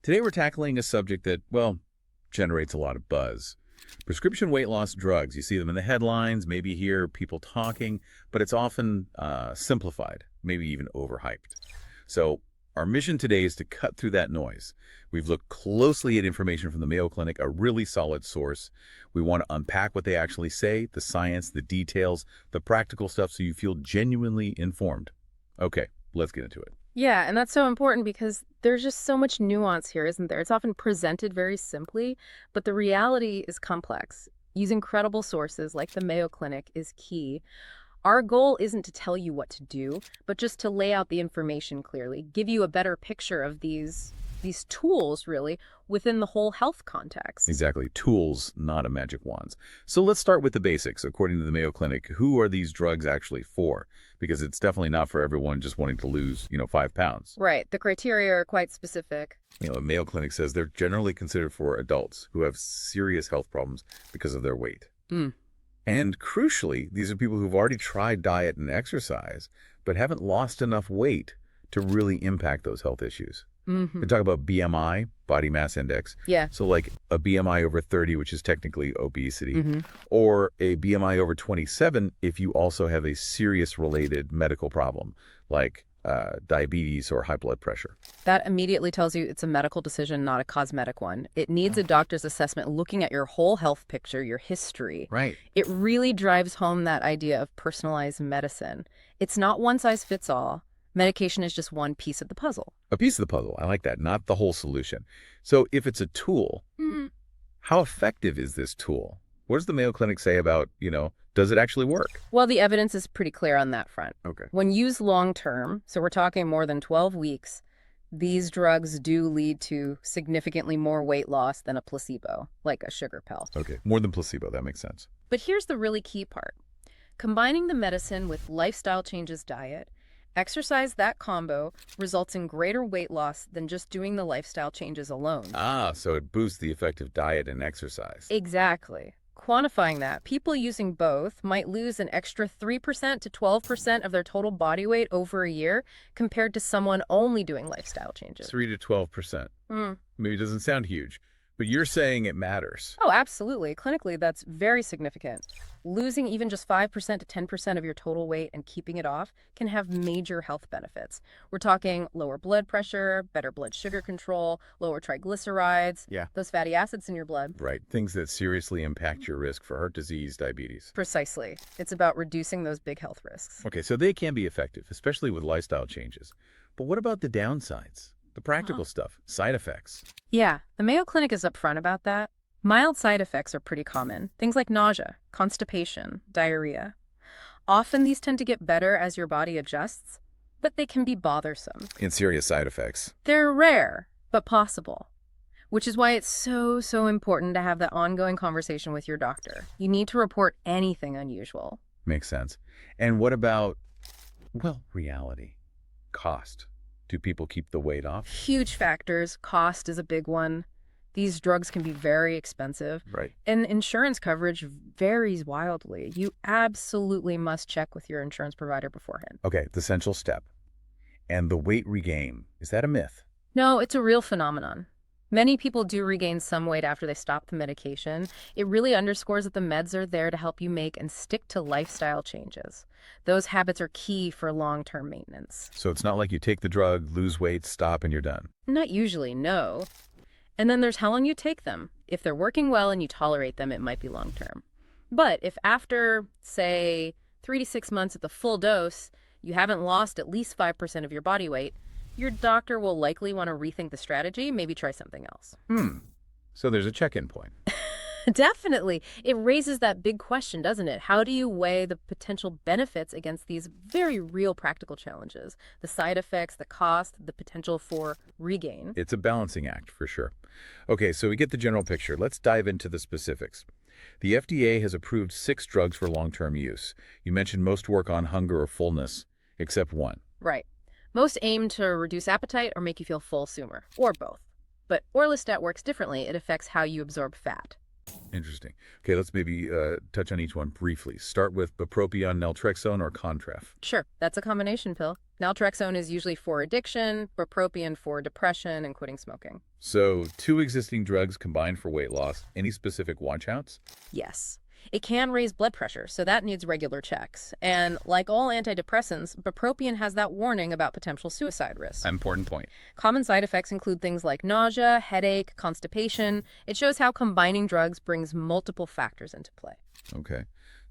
Today we're tackling a subject that, well, generates a lot of buzz. Prescription weight loss drugs. You see them in the headlines, maybe hear people talking, but it's often simplified, maybe even overhyped. So our mission today is to cut through that noise. We've looked closely at information from the Mayo Clinic, a really solid source. We want to unpack what they actually say, the science, the details, the practical stuff, so you feel genuinely informed. Okay, let's get into it. Yeah, and that's so important because there's just so much nuance here, isn't there? It's often presented very simply, but the reality is complex. Using credible sources like the Mayo Clinic is key. Our goal isn't to tell you what to do, but just to lay out the information clearly, give you a better picture of these tools, really, within the whole health context. Exactly. Tools, not a magic wands. So let's start with the basics. According to the Mayo Clinic, who are these drugs actually for? Because it's definitely not for everyone just wanting to lose, 5 pounds. Right. The criteria are quite specific. The Mayo Clinic says they're generally considered for adults who have serious health problems because of their weight. And crucially, these are people who've already tried diet and exercise, but haven't lost enough weight to really impact those health issues. They talk about BMI, body mass index. Yeah. So like a BMI over 30, which is technically obesity, or a BMI over 27 if you also have a serious related medical problem like diabetes or high blood pressure. That immediately tells you it's a medical decision, not a cosmetic one. It needs a doctor's assessment looking at your whole health picture, your history. Right. It really drives home that idea of personalized medicine. It's not one size fits all. Medication is just one piece of the puzzle. A piece of the puzzle. I like that. Not the whole solution. So if it's a tool, how effective is this tool? What does the Mayo Clinic say about, does it actually work? Well, the evidence is pretty clear on that front. Okay. When used long-term, so we're talking more than 12 weeks, these drugs do lead to significantly more weight loss than a placebo, like a sugar pill. Okay. More than placebo. That makes sense. But here's the really key part. Combining the medicine with lifestyle changes diet, exercise, that combo results in greater weight loss than just doing the lifestyle changes alone. So it boosts the effect of diet and exercise. Exactly. Quantifying that, people using both might lose an extra 3% to 12% of their total body weight over a year compared to someone only doing lifestyle changes. 3 to 12%. Maybe it doesn't sound huge, but you're saying it matters. Oh, absolutely. Clinically, that's very significant. Losing even just 5% to 10% of your total weight and keeping it off can have major health benefits. We're talking lower blood pressure, better blood sugar control, lower triglycerides, those fatty acids in your blood. Right. Things that seriously impact your risk for heart disease, diabetes. Precisely. It's about reducing those big health risks. Okay, so they can be effective, especially with lifestyle changes. But what about the downsides? The practical stuff, side effects. Yeah, the Mayo Clinic is upfront about that. Mild side effects are pretty common. Things like nausea, constipation, diarrhea. Often these tend to get better as your body adjusts, but they can be bothersome. And serious side effects. They're rare, but possible, which is why it's so important to have that ongoing conversation with your doctor. You need to report anything unusual. Makes sense. And what about, reality, cost? Do people keep the weight off? Huge factors. Cost is a big one. These drugs can be very expensive. Right. And insurance coverage varies wildly. You absolutely must check with your insurance provider beforehand. Okay, the essential step. And the weight regain, is that a myth? No, it's a real phenomenon. Many people do regain some weight after they stop the medication. It really underscores that the meds are there to help you make and stick to lifestyle changes. Those habits are key for long-term maintenance. So it's not like you take the drug, lose weight, stop, and you're done. Not usually, no. And then there's how long you take them. If they're working well and you tolerate them, it might be long-term. But if after, say, 3 to 6 months at the full dose, you haven't lost at least 5% of your body weight, your doctor will likely want to rethink the strategy, maybe try something else. So there's a check-in point. Definitely. It raises that big question, doesn't it? How do you weigh the potential benefits against these very real practical challenges? The side effects, the cost, the potential for regain. It's a balancing act, for sure. Okay, so we get the general picture. Let's dive into the specifics. The FDA has approved 6 drugs for long-term use. You mentioned most work on hunger or fullness, except one. Right. Most aim to reduce appetite or make you feel full sooner, or both. But orlistat works differently. It affects how you absorb fat. Interesting. Okay, let's maybe touch on each one briefly. Start with bupropion, naltrexone, or Contrave. Sure, that's a combination pill. Naltrexone is usually for addiction, bupropion for depression and quitting smoking. So 2 existing drugs combined for weight loss. Any specific watch-outs? Yes. It can raise blood pressure, so that needs regular checks. And like all antidepressants, bupropion has that warning about potential suicide risk. Important point. Common side effects include things like nausea, headache, constipation. It shows how combining drugs brings multiple factors into play. Okay.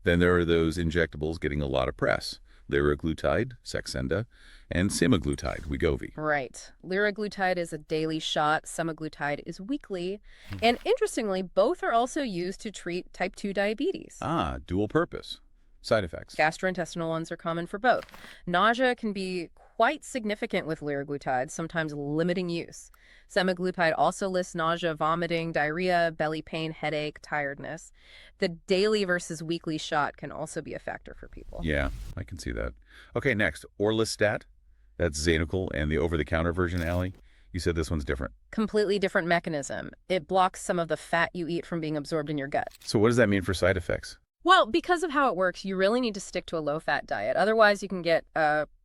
Then there are those injectables getting a lot of press. Liraglutide, Saxenda, and semaglutide, Wegovy. Right. Liraglutide is a daily shot, semaglutide is weekly. And interestingly, both are also used to treat type 2 diabetes. Ah, dual purpose. Side effects. Gastrointestinal ones are common for both. Nausea can be quite significant with liraglutide, sometimes limiting use. Semaglutide also lists nausea, vomiting, diarrhea, belly pain, headache, tiredness. The daily versus weekly shot can also be a factor for people. Yeah, I can see that. Okay, next, Orlistat. That's Xenical and the over-the-counter version, Allie. You said this one's different. Completely different mechanism. It blocks some of the fat you eat from being absorbed in your gut. So what does that mean for side effects? Well, because of how it works, you really need to stick to a low-fat diet. Otherwise, you can get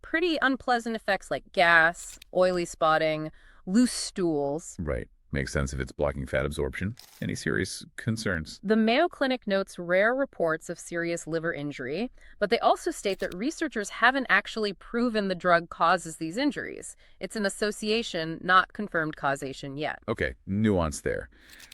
pretty unpleasant effects like gas, oily spotting, loose stools. Right. Makes sense if it's blocking fat absorption. Any serious concerns? The Mayo Clinic notes rare reports of serious liver injury, but they also state that researchers haven't actually proven the drug causes these injuries. It's an association, not confirmed causation yet. Okay, nuance there.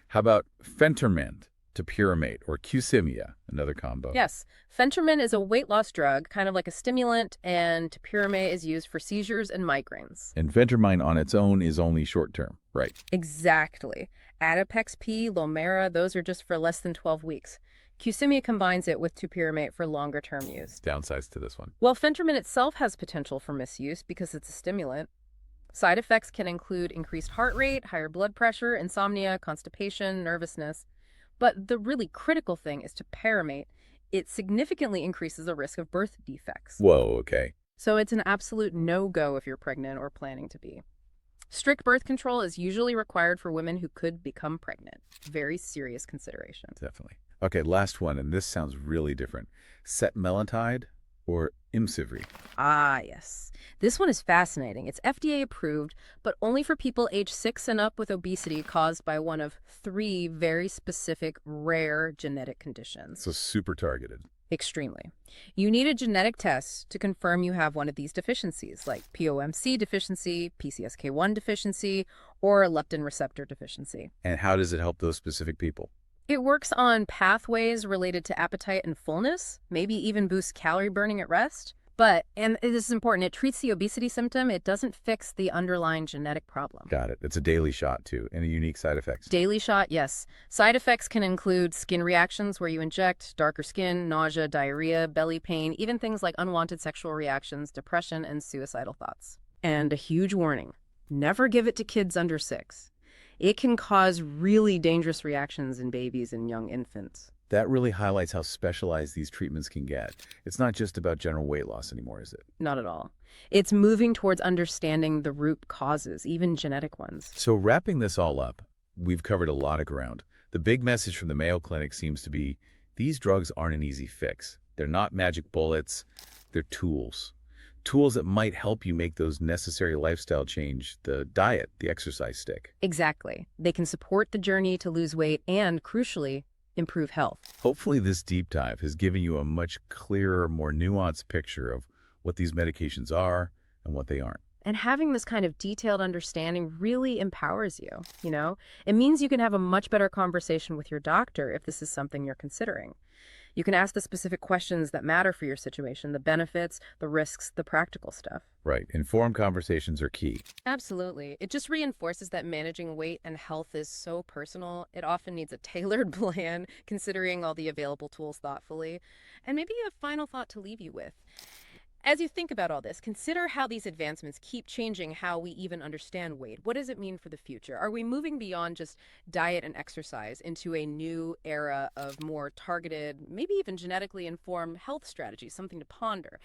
How about Fentermint, topiramate, or Qsymia, another combo? Yes, Fentermint is a weight loss drug, kind of like a stimulant, and topiramate is used for seizures and migraines. And Fentermine on its own is only short-term, right? Exactly. Adipex P, Lomera, those are just for less than 12 weeks. Qsymia combines it with topiramate for longer-term use. Downsides to this one. Well, Fentermint itself has potential for misuse because it's a stimulant. Side effects can include increased heart rate, higher blood pressure, insomnia, constipation, nervousness. But the really critical thing is topiramate. It significantly increases the risk of birth defects. Whoa, okay. So it's an absolute no-go if you're pregnant or planning to be. Strict birth control is usually required for women who could become pregnant. Very serious consideration. Definitely. Okay, last one, and this sounds really different. Setmelanotide or Imcivree? Ah, yes. This one is fascinating. It's FDA-approved, but only for people age 6 and up with obesity caused by one of 3 very specific, rare genetic conditions. So super targeted. Extremely. You need a genetic test to confirm you have one of these deficiencies, like POMC deficiency, PCSK1 deficiency, or leptin receptor deficiency. And how does it help those specific people? It works on pathways related to appetite and fullness, maybe even boosts calorie burning at rest. But, and this is important, it treats the obesity symptom. It doesn't fix the underlying genetic problem. Got it. It's a daily shot, too. Any unique side effects? Daily shot, yes. Side effects can include skin reactions where you inject, darker skin, nausea, diarrhea, belly pain, even things like unwanted sexual reactions, depression, and suicidal thoughts. And a huge warning, never give it to kids under 6. It can cause really dangerous reactions in babies and young infants. That really highlights how specialized these treatments can get. It's not just about general weight loss anymore, is it? Not at all. It's moving towards understanding the root causes, even genetic ones. So wrapping this all up, we've covered a lot of ground. The big message from the Mayo Clinic seems to be, these drugs aren't an easy fix. They're not magic bullets. They're tools. Tools that might help you make those necessary lifestyle change, the diet, the exercise stick. Exactly. They can support the journey to lose weight and, crucially, improve health. Hopefully this deep dive has given you a much clearer, more nuanced picture of what these medications are and what they aren't. And having this kind of detailed understanding really empowers you, you know? It means you can have a much better conversation with your doctor if this is something you're considering. You can ask the specific questions that matter for your situation, the benefits, the risks, the practical stuff. Right. Informed conversations are key. Absolutely. It just reinforces that managing weight and health is so personal. It often needs a tailored plan, considering all the available tools thoughtfully. And maybe a final thought to leave you with. As you think about all this, consider how these advancements keep changing how we even understand weight. What does it mean for the future? Are we moving beyond just diet and exercise into a new era of more targeted, maybe even genetically informed health strategies, something to ponder?